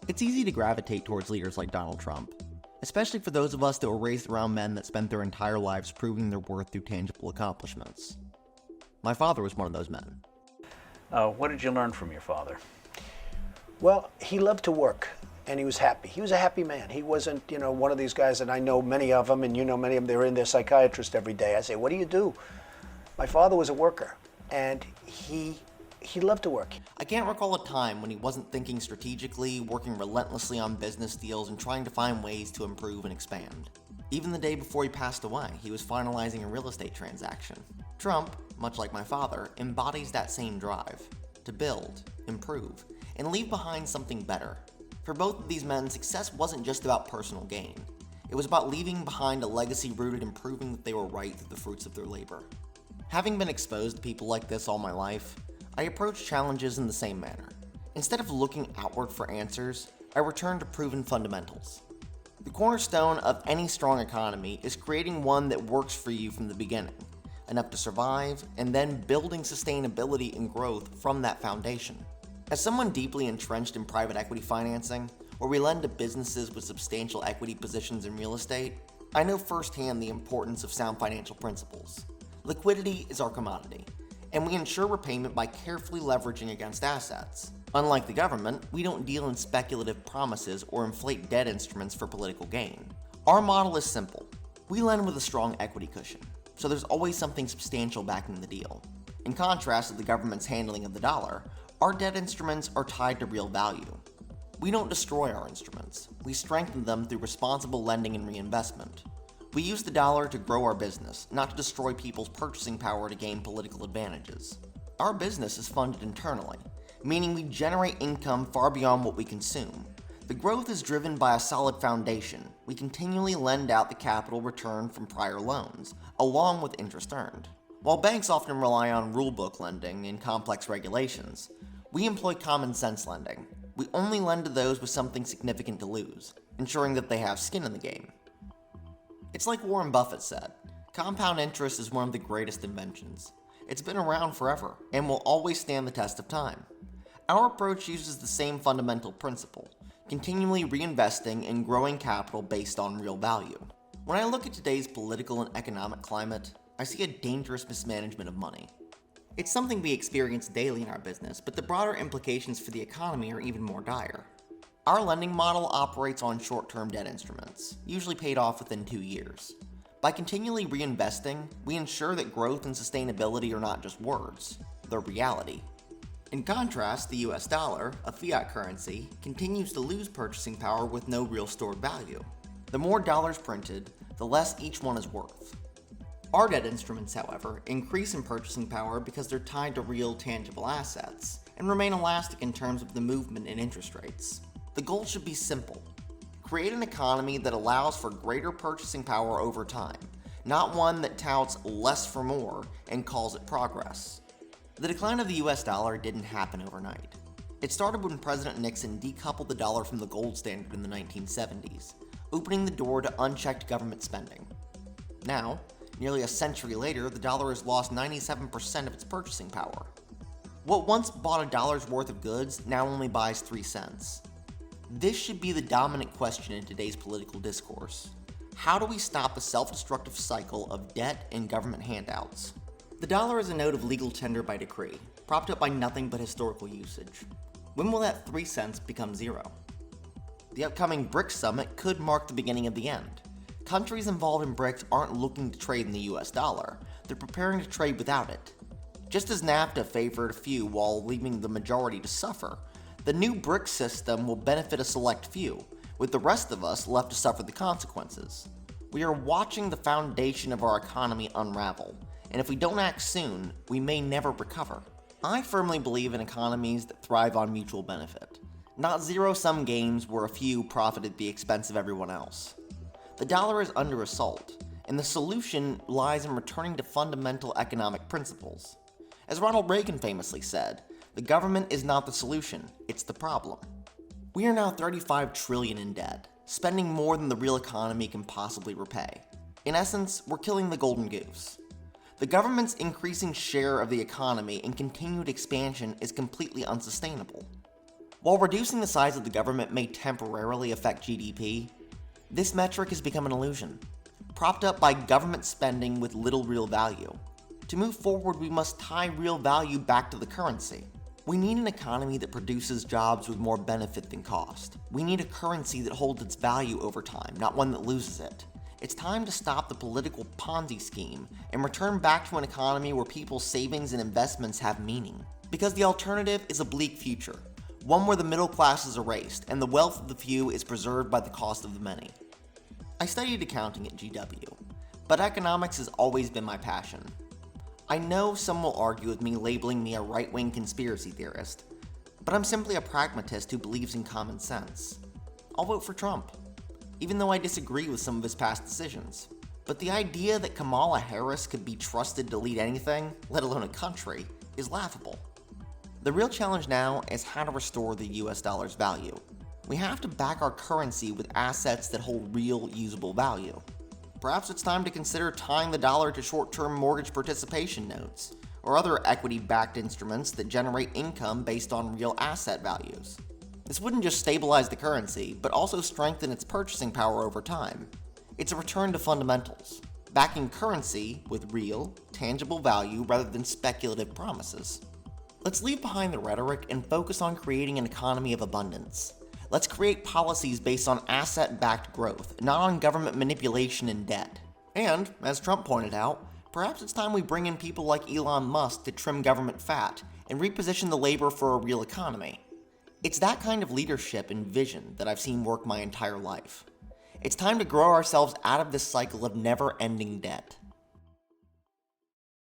It's easy to gravitate towards leaders like Donald Trump, especially for those of us that were raised around men that spent their entire lives proving their worth through tangible accomplishments. My father was one of those men. What did you learn from your father? Well, he loved to work, and he was happy. He was a happy man. He wasn't, one of these guys, and I know many of them, and you know many of them, they're in their psychiatrist every day. I say, what do you do? My father was a worker, and he loved to work. I can't recall a time when he wasn't thinking strategically, working relentlessly on business deals, and trying to find ways to improve and expand. Even the day before he passed away, he was finalizing a real estate transaction. Trump, much like my father, embodies that same drive to build, improve, and leave behind something better. For both of these men, success wasn't just about personal gain. It was about leaving behind a legacy rooted in proving that they were right through the fruits of their labor. Having been exposed to people like this all my life, I approach challenges in the same manner. Instead of looking outward for answers, I return to proven fundamentals. The cornerstone of any strong economy is creating one that works for you from the beginning, enough to survive, and then building sustainability and growth from that foundation. As someone deeply entrenched in private equity financing, where we lend to businesses with substantial equity positions in real estate, I know firsthand the importance of sound financial principles. Liquidity is our commodity, and we ensure repayment by carefully leveraging against assets. Unlike the government, we don't deal in speculative promises or inflate debt instruments for political gain. Our model is simple. We lend with a strong equity cushion, so there's always something substantial backing the deal. In contrast to the government's handling of the dollar, our debt instruments are tied to real value. We don't destroy our instruments. We strengthen them through responsible lending and reinvestment. We use the dollar to grow our business, not to destroy people's purchasing power to gain political advantages. Our business is funded internally, meaning we generate income far beyond what we consume. The growth is driven by a solid foundation. We continually lend out the capital returned from prior loans, along with interest earned. While banks often rely on rulebook lending and complex regulations, we employ common sense lending. We only lend to those with something significant to lose, ensuring that they have skin in the game. It's like Warren Buffett said, compound interest is one of the greatest inventions. It's been around forever and will always stand the test of time. Our approach uses the same fundamental principle, continually reinvesting and growing capital based on real value. When I look at today's political and economic climate, I see a dangerous mismanagement of money. It's something we experience daily in our business, but the broader implications for the economy are even more dire. Our lending model operates on short-term debt instruments, usually paid off within 2 years. By continually reinvesting, we ensure that growth and sustainability are not just words, they're reality. In contrast, the US dollar, a fiat currency, continues to lose purchasing power with no real stored value. The more dollars printed, the less each one is worth. Our debt instruments, however, increase in purchasing power because they're tied to real, tangible assets, and remain elastic in terms of the movement in interest rates. The goal should be simple. Create an economy that allows for greater purchasing power over time, not one that touts less for more and calls it progress. The decline of the US dollar didn't happen overnight. It started when President Nixon decoupled the dollar from the gold standard in the 1970s, opening the door to unchecked government spending. Now, nearly a century later, the dollar has lost 97% of its purchasing power. What once bought a dollar's worth of goods now only buys 3 cents. This should be the dominant question in today's political discourse. How do we stop the self-destructive cycle of debt and government handouts? The dollar is a note of legal tender by decree, propped up by nothing but historical usage. When will that 3 cents become zero? The upcoming BRICS summit could mark the beginning of the end. Countries involved in BRICS aren't looking to trade in the US dollar, they're preparing to trade without it. Just as NAFTA favored a few while leaving the majority to suffer, the new BRICS system will benefit a select few, with the rest of us left to suffer the consequences. We are watching the foundation of our economy unravel, and if we don't act soon, we may never recover. I firmly believe in economies that thrive on mutual benefit, not zero-sum games where a few profit at the expense of everyone else. The dollar is under assault, and the solution lies in returning to fundamental economic principles. As Ronald Reagan famously said, the government is not the solution, it's the problem. We are now $35 trillion in debt, spending more than the real economy can possibly repay. In essence, we're killing the golden goose. The government's increasing share of the economy and continued expansion is completely unsustainable. While reducing the size of the government may temporarily affect GDP, this metric has become an illusion, propped up by government spending with little real value. To move forward, we must tie real value back to the currency. We need an economy that produces jobs with more benefit than cost. We need a currency that holds its value over time, not one that loses it. It's time to stop the political Ponzi scheme and return back to an economy where people's savings and investments have meaning. Because the alternative is a bleak future, one where the middle class is erased and the wealth of the few is preserved by the cost of the many. I studied accounting at GW, but economics has always been my passion. I know some will argue with me labeling me a right-wing conspiracy theorist, but I'm simply a pragmatist who believes in common sense. I'll vote for Trump, even though I disagree with some of his past decisions. But the idea that Kamala Harris could be trusted to lead anything, let alone a country, is laughable. The real challenge now is how to restore the US dollar's value. We have to back our currency with assets that hold real, usable value. Perhaps it's time to consider tying the dollar to short-term mortgage participation notes, or other equity-backed instruments that generate income based on real asset values. This wouldn't just stabilize the currency, but also strengthen its purchasing power over time. It's a return to fundamentals, backing currency with real, tangible value rather than speculative promises. Let's leave behind the rhetoric and focus on creating an economy of abundance. Let's create policies based on asset-backed growth, not on government manipulation and debt. And, as Trump pointed out, perhaps it's time we bring in people like Elon Musk to trim government fat and reposition the labor for a real economy. It's that kind of leadership and vision that I've seen work my entire life. It's time to grow ourselves out of this cycle of never-ending debt.